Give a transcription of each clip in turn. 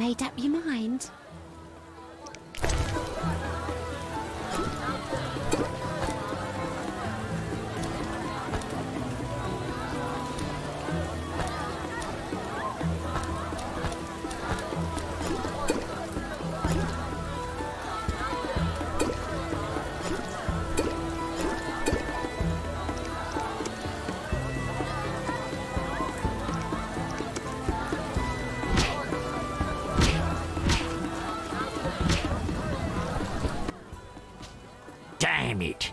Made up your mind? Damn it.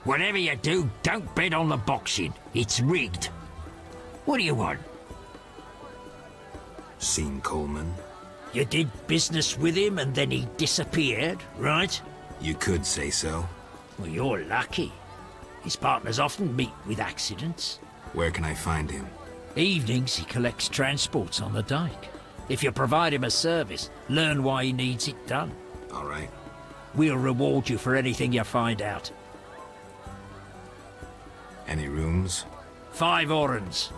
Whatever you do, don't bet on the boxing. It's rigged. What do you want? Seen Coleman? You did business with him and then he disappeared, right? You could say so. Well, you're lucky. His partners often meet with accidents. Where can I find him? Evenings he collects transports on the dike. If you provide him a service, learn why he needs it done. All right. We'll reward you for anything you find out. Any rooms? 5 orens.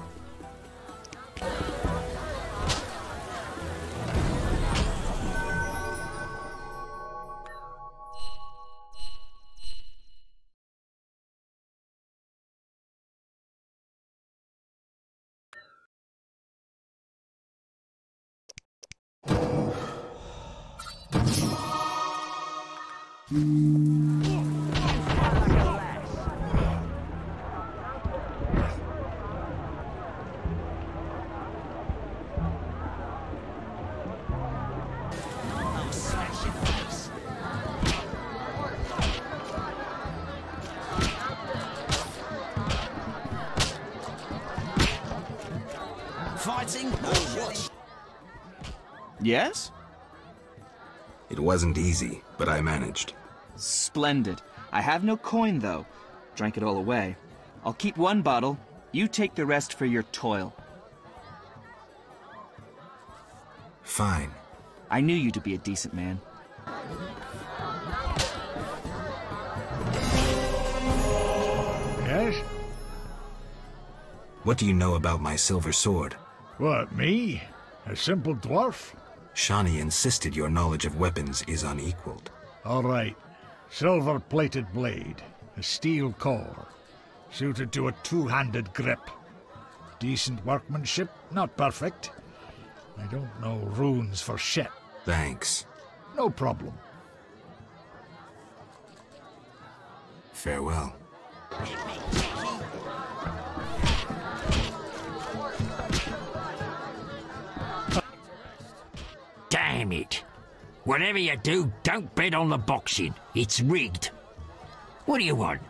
Fighting or what? Yes? It wasn't easy, but I managed. Splendid. I have no coin, though. Drank it all away. I'll keep 1 bottle. You take the rest for your toil. Fine. I knew you to be a decent man. Yes? What do you know about my silver sword? What, me? A simple dwarf? Shawnee insisted your knowledge of weapons is unequaled. All right. Silver-plated blade. A steel core. Suited to a two-handed grip. Decent workmanship, not perfect. I don't know runes for shit. Thanks. No problem. Farewell. Damn it. Whatever you do, don't bet on the boxing. It's rigged. What do you want?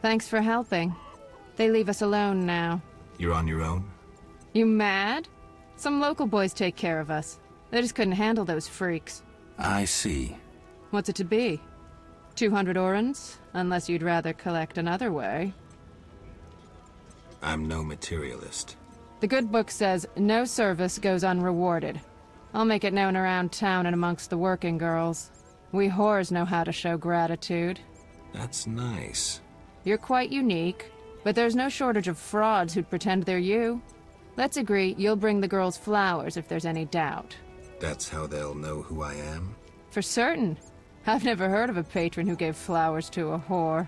Thanks for helping. They leave us alone now. You're on your own? You mad? Some local boys take care of us. They just couldn't handle those freaks. I see. What's it to be? 200 orens? Unless you'd rather collect another way. I'm no materialist. The good book says no service goes unrewarded. I'll make it known around town and amongst the working girls. We whores know how to show gratitude. That's nice. You're quite unique, but there's no shortage of frauds who'd pretend they're you. Let's agree you'll bring the girls flowers if there's any doubt. That's how they'll know who I am? For certain. I've never heard of a patron who gave flowers to a whore.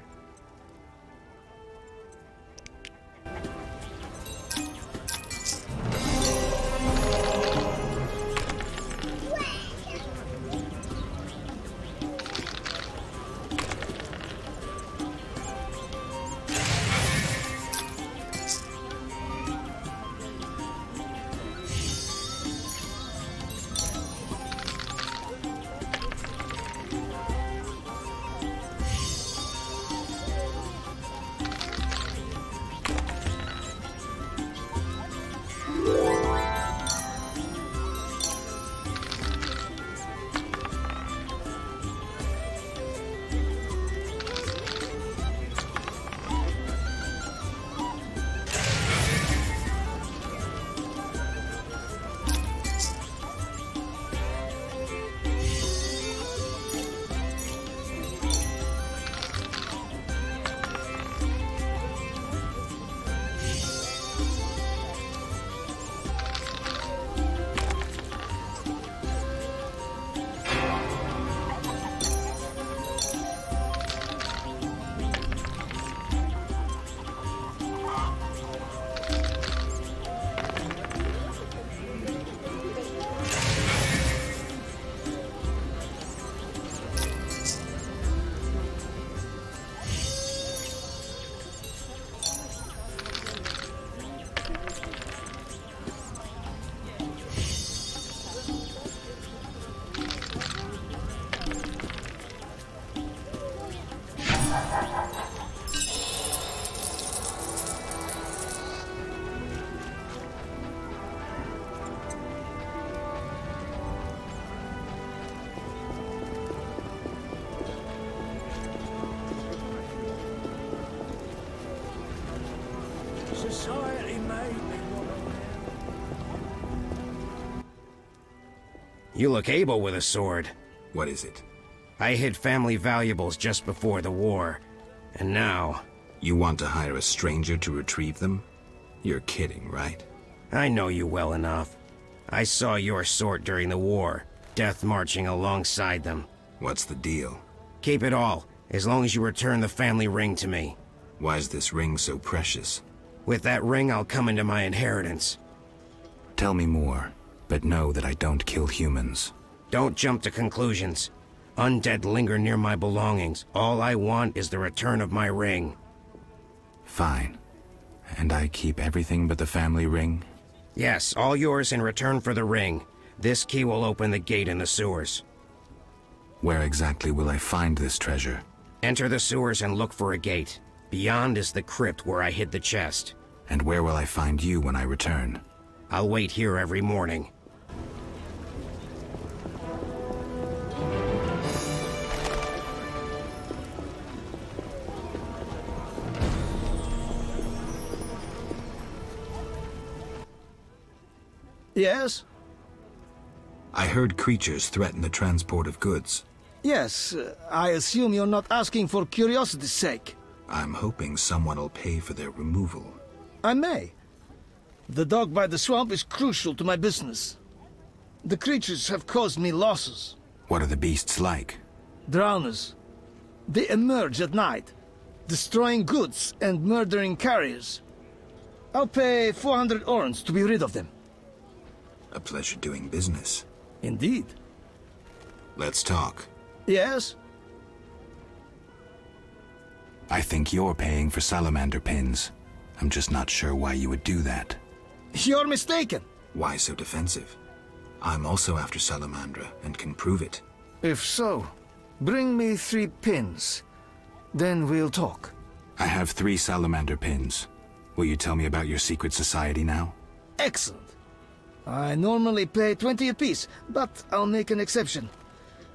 Society made me what I am. You look able with a sword. What is it? I hid family valuables just before the war. And now... You want to hire a stranger to retrieve them? You're kidding, right? I know you well enough. I saw your sort during the war, death marching alongside them. What's the deal? Keep it all, as long as you return the family ring to me. Why is this ring so precious? With that ring, I'll come into my inheritance. Tell me more, but know that I don't kill humans. Don't jump to conclusions. Undead linger near my belongings. All I want is the return of my ring. Fine. And I keep everything but the family ring? Yes, all yours in return for the ring. This key will open the gate in the sewers. Where exactly will I find this treasure? Enter the sewers and look for a gate. Beyond is the crypt where I hid the chest. And where will I find you when I return? I'll wait here every morning. Yes? I heard creatures threaten the transport of goods. Yes, I assume you're not asking for curiosity's sake. I'm hoping someone will pay for their removal. I may. The dog by the swamp is crucial to my business. The creatures have caused me losses. What are the beasts like? Drowners. They emerge at night, destroying goods and murdering carriers. I'll pay 400 orens to be rid of them. A pleasure doing business. Indeed. Let's talk. Yes? I think you're paying for salamander pins. I'm just not sure why you would do that. You're mistaken. Why so defensive? I'm also after salamandra and can prove it. If so, bring me 3 pins. Then we'll talk. I have 3 salamander pins. Will you tell me about your secret society now? Excellent. I normally pay 20 apiece, but I'll make an exception.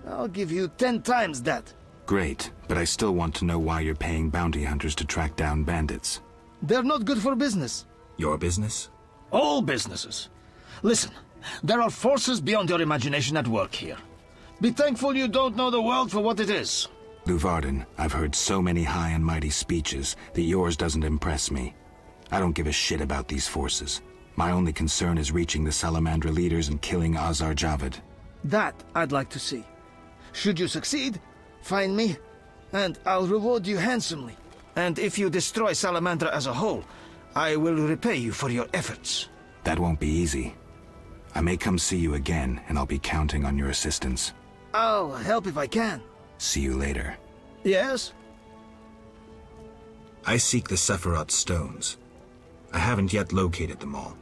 I'll give you 10 times that. Great, but I still want to know why you're paying bounty hunters to track down bandits. They're not good for business. Your business? All businesses. Listen, there are forces beyond your imagination at work here. Be thankful you don't know the world for what it is. Luvarden, I've heard so many high and mighty speeches that yours doesn't impress me. I don't give a shit about these forces. My only concern is reaching the Salamander leaders and killing Azar Javed. That I'd like to see. Should you succeed, find me, and I'll reward you handsomely. And if you destroy Salamandra as a whole, I will repay you for your efforts. That won't be easy. I may come see you again, and I'll be counting on your assistance. I'll help if I can. See you later. Yes? I seek the Sephiroth stones. I haven't yet located them all.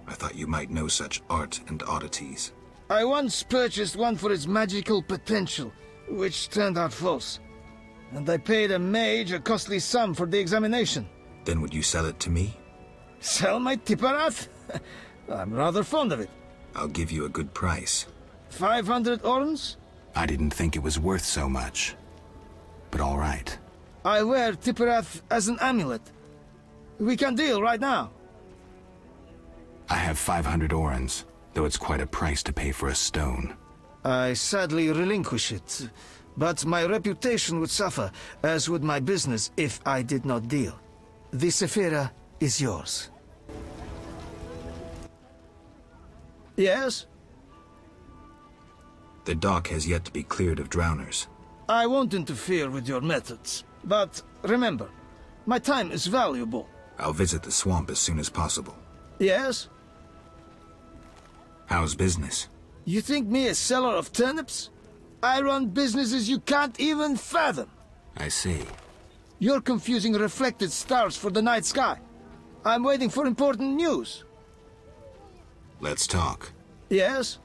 I thought you might know such art and oddities. I once purchased one for its magical potential, which turned out false. And I paid a mage a costly sum for the examination. Then would you sell it to me? Sell my Tipparath? I'm rather fond of it. I'll give you a good price. 500 orns? I didn't think it was worth so much. But all right. I wear Tipparath as an amulet. We can deal right now. I have 500 orans, though it's quite a price to pay for a stone. I sadly relinquish it, but my reputation would suffer, as would my business if I did not deal. The Sephira is yours. Yes? The dock has yet to be cleared of drowners. I won't interfere with your methods, but remember, my time is valuable. I'll visit the swamp as soon as possible. Yes? How's business? You think me a seller of turnips? I run businesses you can't even fathom. I see. You're confusing reflected stars for the night sky. I'm waiting for important news. Let's talk. Yes?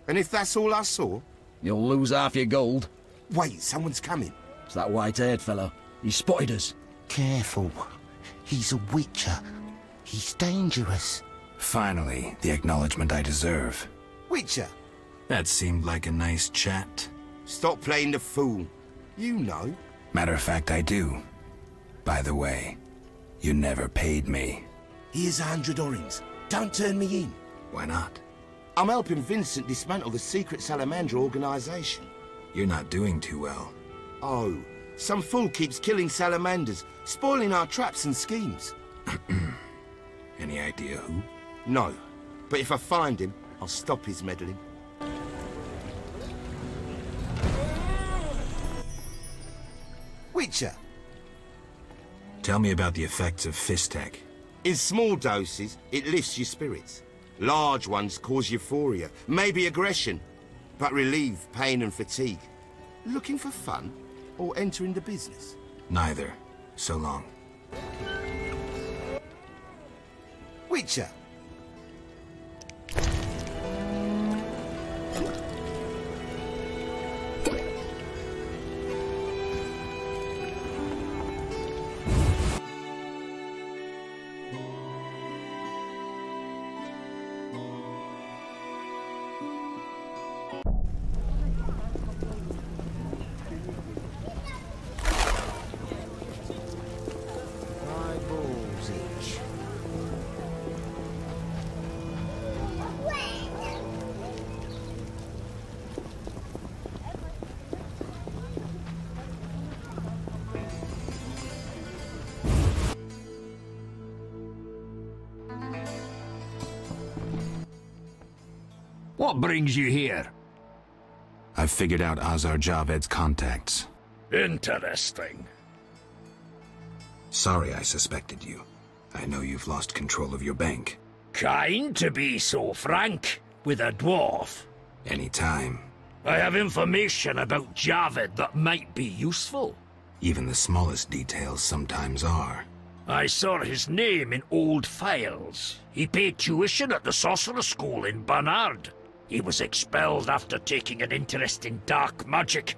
And if that's all I saw? You'll lose half your gold. Wait, someone's coming. It's that white-haired fellow. He spotted us. Careful. He's a witcher. He's dangerous. Finally, the acknowledgement I deserve. Witcher? That seemed like a nice chat. Stop playing the fool. You know. Matter of fact, I do. By the way, you never paid me. Here's 100 orings. Don't turn me in. Why not? I'm helping Vincent dismantle the secret Salamander organization. You're not doing too well. Oh, some fool keeps killing salamanders, spoiling our traps and schemes. Any idea who? No, but if I find him, I'll stop his meddling. Witcher. Tell me about the effects of Fistek. In small doses, it lifts your spirits. Large ones cause euphoria, maybe aggression, but relieve pain and fatigue. Looking for fun, or entering the business? Neither. So long. Witcher. What brings you here? I've figured out Azar Javed's contacts. Interesting. Sorry I suspected you. I know you've lost control of your bank. Kind to be so frank with a dwarf. Anytime. I have information about Javed that might be useful. Even the smallest details sometimes are. I saw his name in old files. He paid tuition at the sorcerer school in Barnard. He was expelled after taking an interest in dark magic.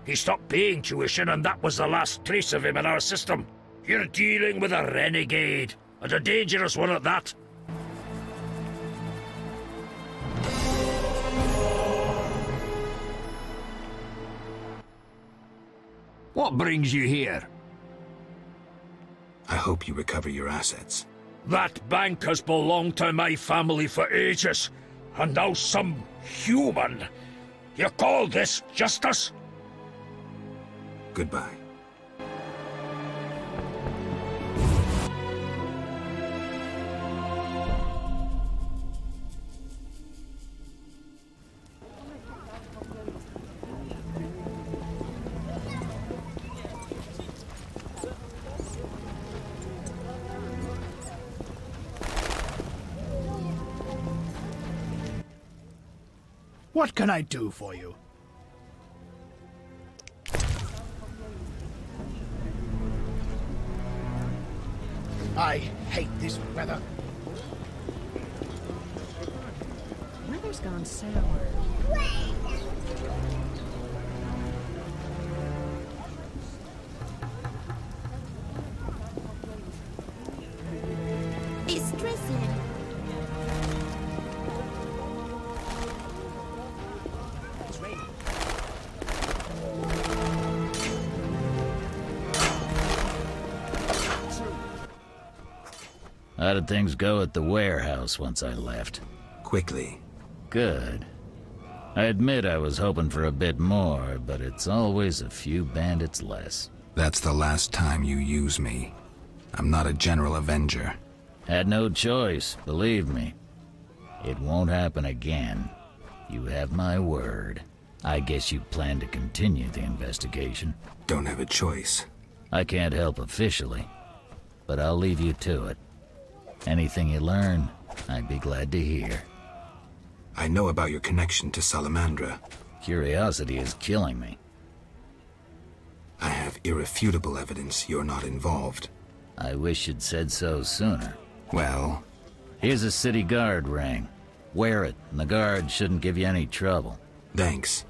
He stopped paying tuition, and that was the last trace of him in our system. You're dealing with a renegade, and a dangerous one at that. What brings you here? I hope you recover your assets. That bank has belonged to my family for ages, and now some human. You call this justice? Goodbye. What can I do for you? I hate this weather. Weather's gone sour. It's drizzling. It's raining. How did things go at the warehouse once I left? Quickly. Good. I admit I was hoping for a bit more, but it's always a few bandits less. That's the last time you use me. I'm not a general avenger. Had no choice, believe me. It won't happen again. You have my word. I guess you plan to continue the investigation. Don't have a choice. I can't help officially, but I'll leave you to it. Anything you learn, I'd be glad to hear. I know about your connection to Salamandra. Curiosity is killing me. I have irrefutable evidence you're not involved. I wish you'd said so sooner. Well? Here's a city guard ring. Wear it, and the guard shouldn't give you any trouble. Thanks.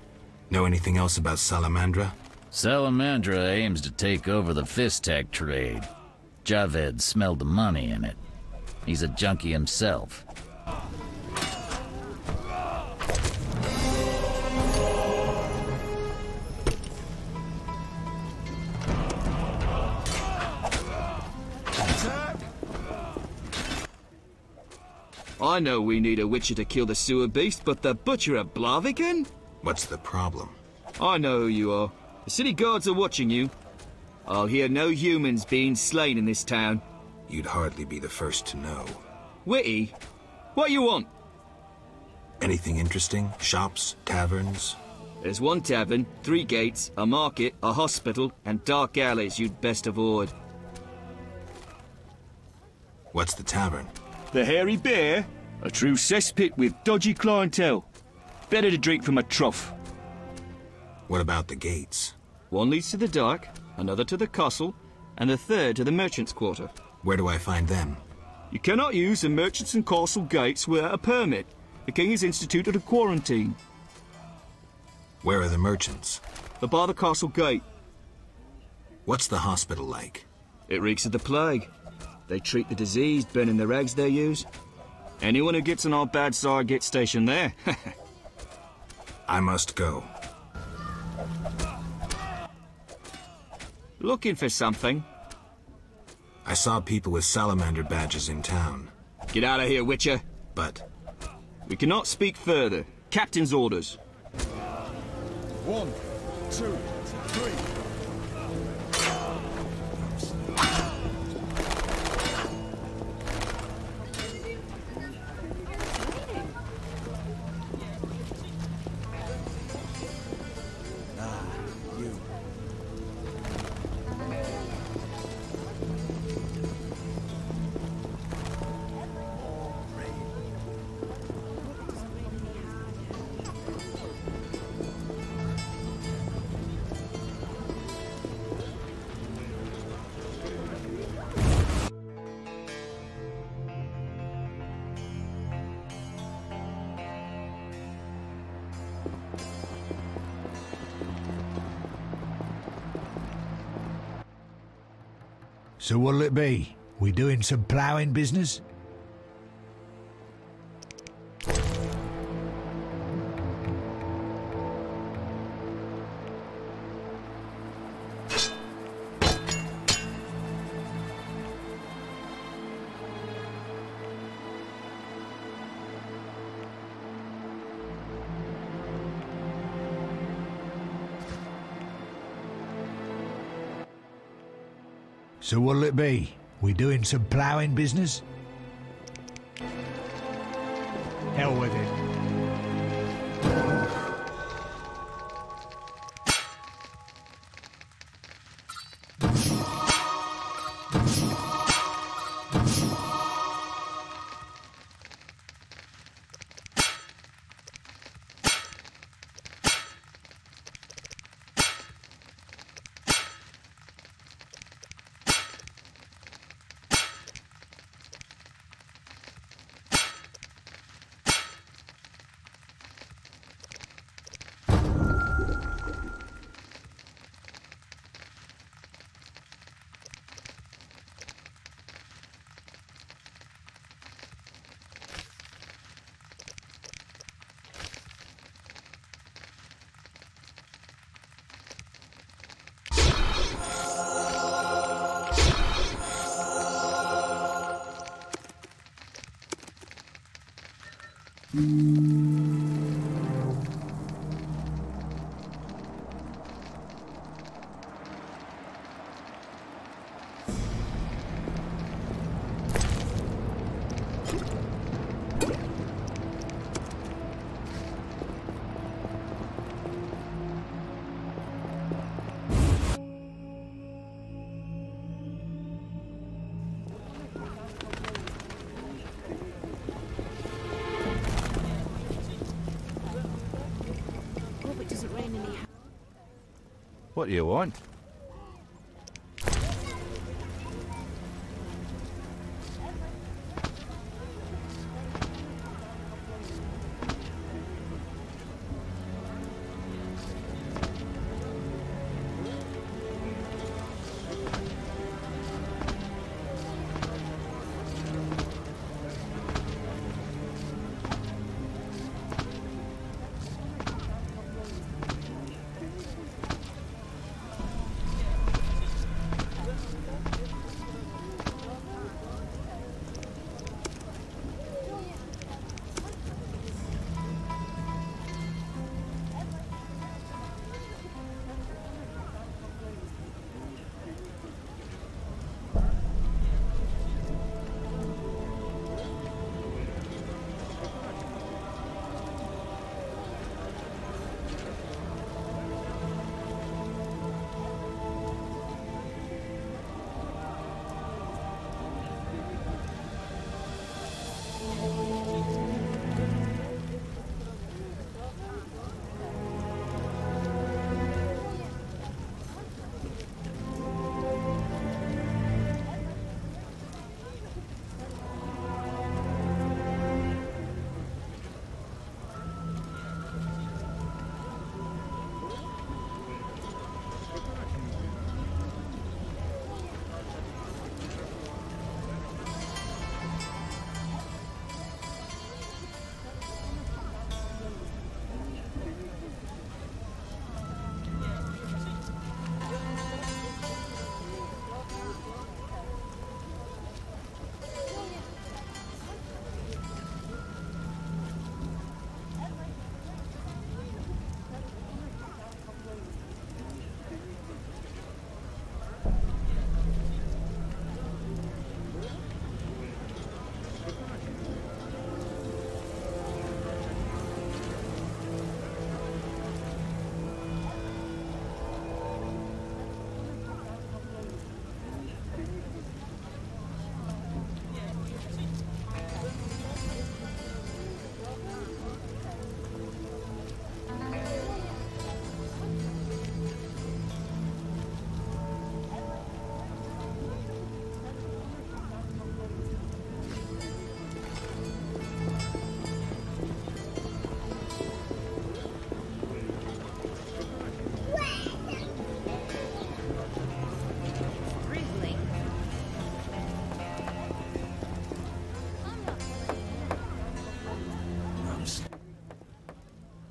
Know anything else about Salamandra? Salamandra aims to take over the fist-tech trade. Javed smelled the money in it. He's a junkie himself. I know we need a witcher to kill the sewer beast, but the butcher of Blaviken? What's the problem? I know who you are. The city guards are watching you. I'll hear no humans being slain in this town. You'd hardly be the first to know. Witty? What you want? Anything interesting? Shops? Taverns? There's one tavern, 3 gates, a market, a hospital, and dark alleys you'd best avoid. What's the tavern? The Hairy Bear? A true cesspit with dodgy clientele. Better to drink from a trough. What about the gates? One leads to the dock, another to the castle, and the third to the merchant's quarter. Where do I find them? You cannot use the merchants and castle gates without a permit. The king has instituted a quarantine. Where are the merchants? They're by the castle gate. What's the hospital like? It reeks of the plague. They treat the diseased, burning the rags they use. Anyone who gets on our bad side gets stationed there. I must go. Looking for something? I saw people with salamander badges in town. Get out of here, Witcher. But... we cannot speak further. Captain's orders. 1, 2, 3. So what'll it be? We doing some ploughing business? So what'll it be? We doing some ploughing business? Hell with it. What do you want?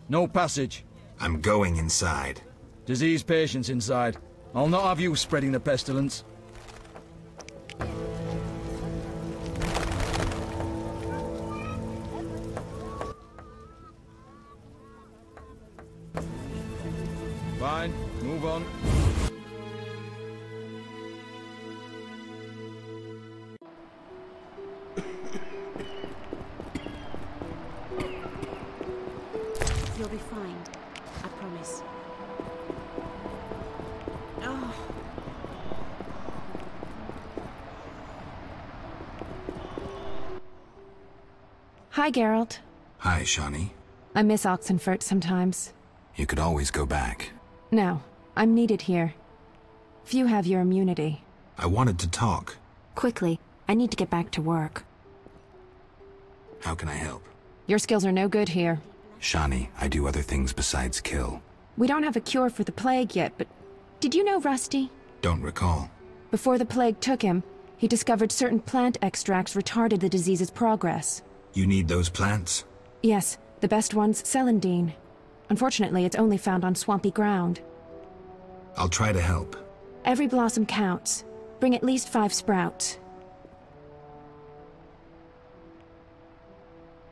No passage. I'm going inside. Disease patients inside. I'll not have you spreading the pestilence. Fine, move on. You'll be fine. I promise. Oh. Hi, Geralt. Hi, Shawnee. I miss Oxenfurt sometimes. You could always go back. No, I'm needed here. Few have your immunity. I wanted to talk. Quickly, I need to get back to work. How can I help? Your skills are no good here. Shawnee, I do other things besides kill. We don't have a cure for the plague yet, but did you know Rusty? Don't recall. Before the plague took him, he discovered certain plant extracts retarded the disease's progress. You need those plants? Yes, the best one's celandine. Unfortunately, it's only found on swampy ground. I'll try to help. Every blossom counts. Bring at least 5 sprouts.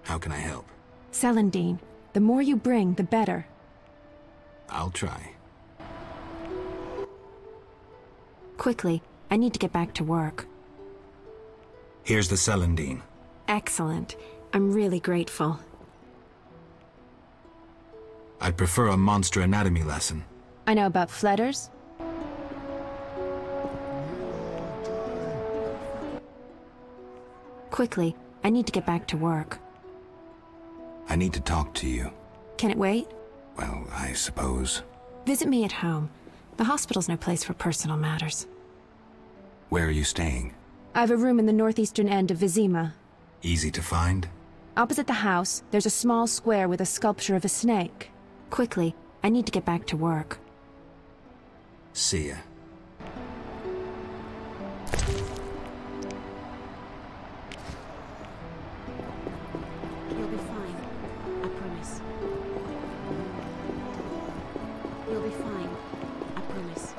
How can I help? Celandine. The more you bring, the better. I'll try. Quickly, I need to get back to work. Here's the celandine. Excellent. I'm really grateful. I'd prefer a monster anatomy lesson. I know about fletters. Quickly, I need to get back to work. I need to talk to you. Can it wait? Well, I suppose. Visit me at home. The hospital's no place for personal matters. Where are you staying? I have a room in the northeastern end of Vizima. Easy to find? Opposite the house, there's a small square with a sculpture of a snake. Quickly, I need to get back to work. See ya. You'll be fine. I promise. You'll be fine. I promise.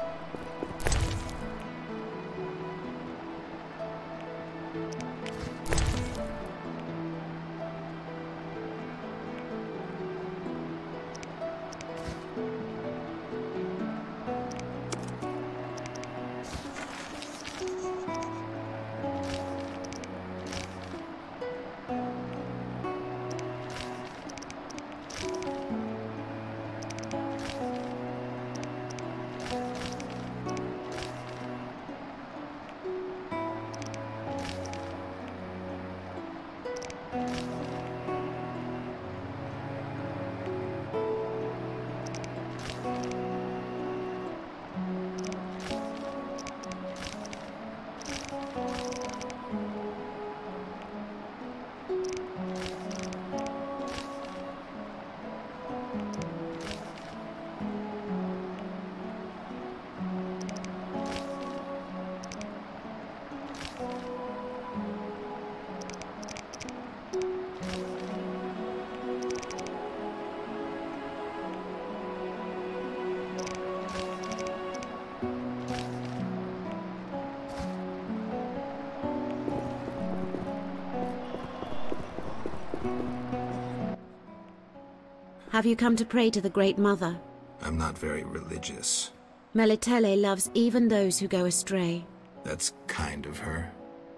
Have you come to pray to the Great Mother? I'm not very religious. Melitele loves even those who go astray. That's kind of her.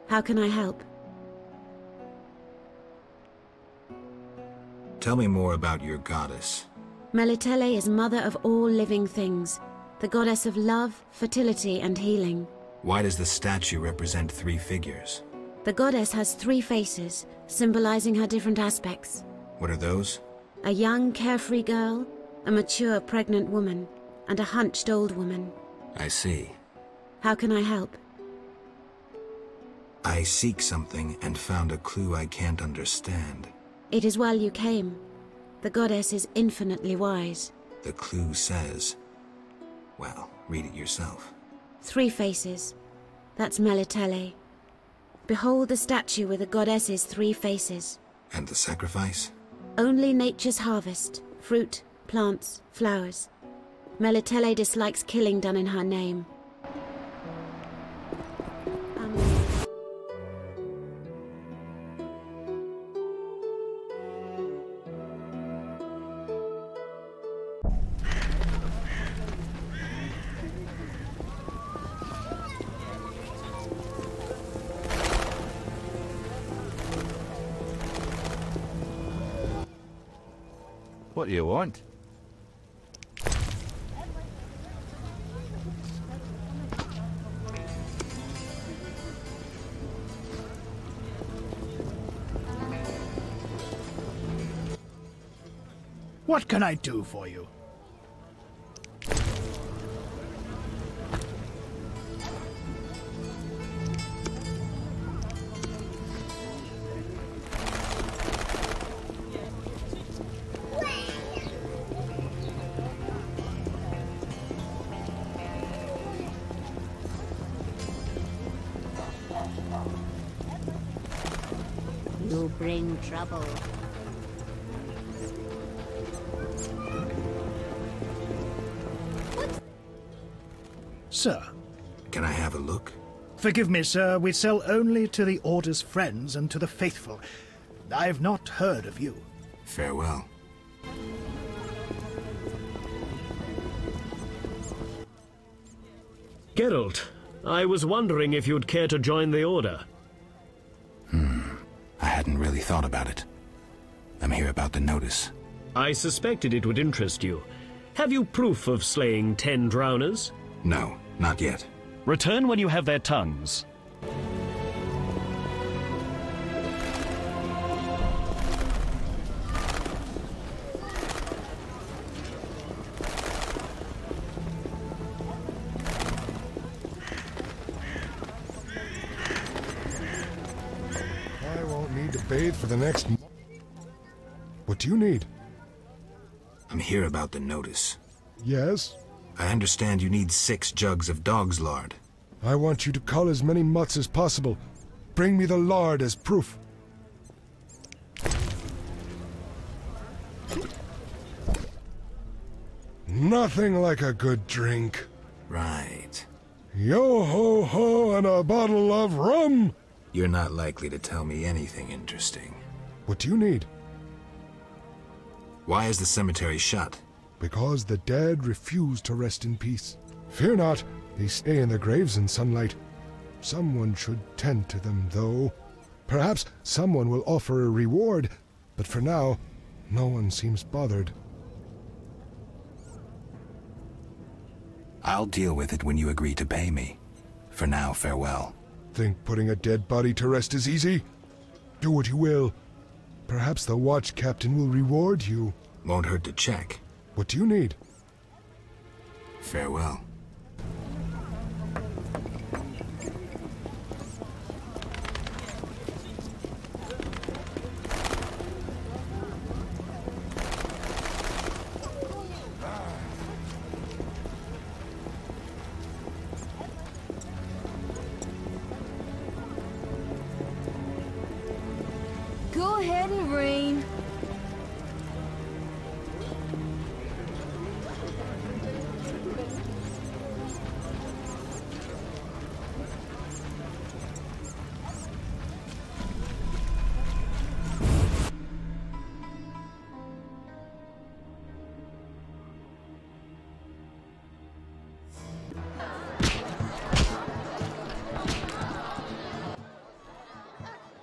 How can I help? Tell me more about your goddess. Melitele is mother of all living things, the goddess of love, fertility, and healing. Why does the statue represent 3 figures? The goddess has 3 faces, symbolizing her different aspects. What are those? A young, carefree girl, a mature, pregnant woman, and a hunched old woman. I see. How can I help? I seek something and found a clue I can't understand. It is well you came. The goddess is infinitely wise. The clue says... Well, read it yourself. 3 faces. That's Melitele. Behold the statue with the goddess's 3 faces. And the sacrifice? Only nature's harvest, Fruit, plants, flowers. Melitele dislikes killing done in her name. What do you want? What can I do for you? You bring trouble. Sir. Can I have a look? Forgive me, sir. We sell only to the Order's friends and to the faithful. I've not heard of you. Farewell. Geralt, I was wondering if you'd care to join the Order. I hadn't really thought about it. I'm here about the notice. I suspected it would interest you. Have you proof of slaying 10 drowners? No, not yet. Return when you have their tongues. I won't need to bathe for the next month. What do you need? I'm here about the notice. Yes? I understand you need 6 jugs of dog's lard. I want you to cull as many mutts as possible. Bring me the lard as proof. Nothing like a good drink. Right. Yo-ho-ho and a bottle of rum! You're not likely to tell me anything interesting. What do you need? Why is the cemetery shut? Because the dead refuse to rest in peace. Fear not, they stay in their graves in sunlight. Someone should tend to them, though. Perhaps someone will offer a reward, but for now, no one seems bothered. I'll deal with it when you agree to pay me. For now, farewell. Think putting a dead body to rest is easy? Do what you will. Perhaps the watch captain will reward you. Won't hurt to check. What do you need? Farewell. Go ahead and rain.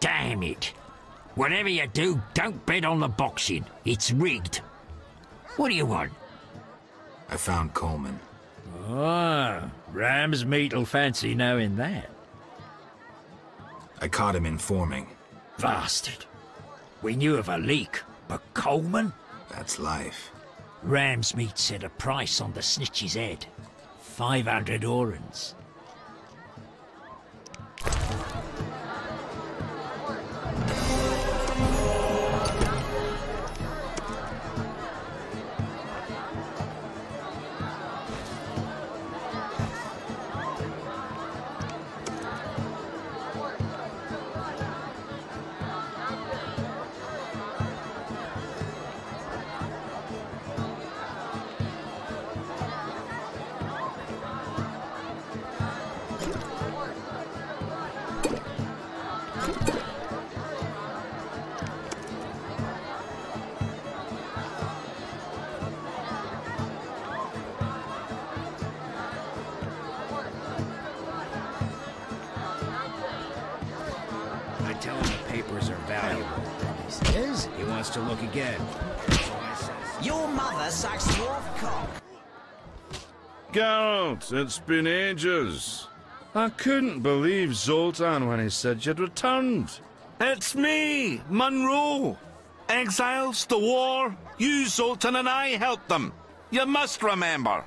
Damn it. Whatever you do, don't bet on the boxing. It's rigged. What do you want? I found Coleman. Ah, ram's meat'll fancy knowing that. I caught him informing. Bastard. We knew of a leak, but Coleman? That's life. Ram's meat set a price on the snitch's head. 500 orens. I tell him the papers are valuable. He says he wants to look again. So I says, Your mother sucks dwarf cock. Geralt, it's been ages. I couldn't believe Zoltan when he said you'd returned. It's me, Monroe. Exiles, the war. You, Zoltan, and I helped them. You must remember.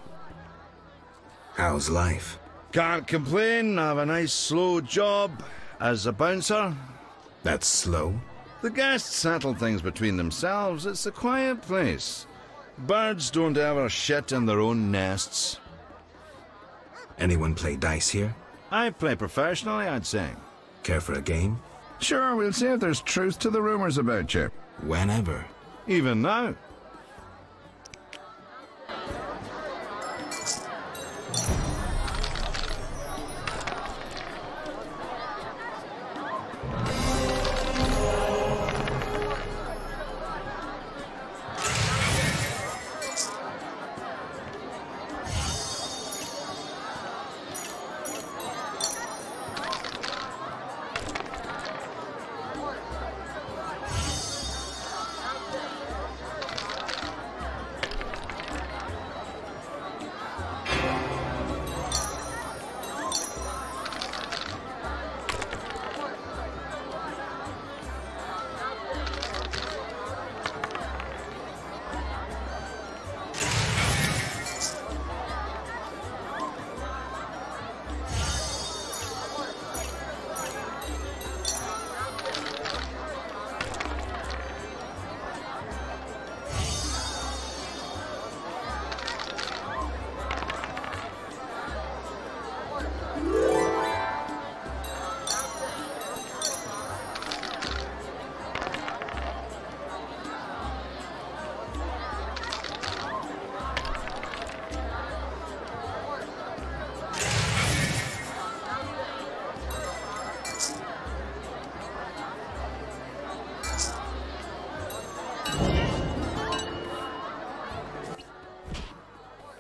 How's life? Can't complain. I have a nice slow job as a bouncer. That's slow? The guests settle things between themselves. It's a quiet place. Birds don't ever shit in their own nests. Anyone play dice here? I play professionally, I'd say. Care for a game? Sure, we'll see if there's truth to the rumors about you. Whenever. Even now.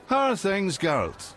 How are things, Geralt?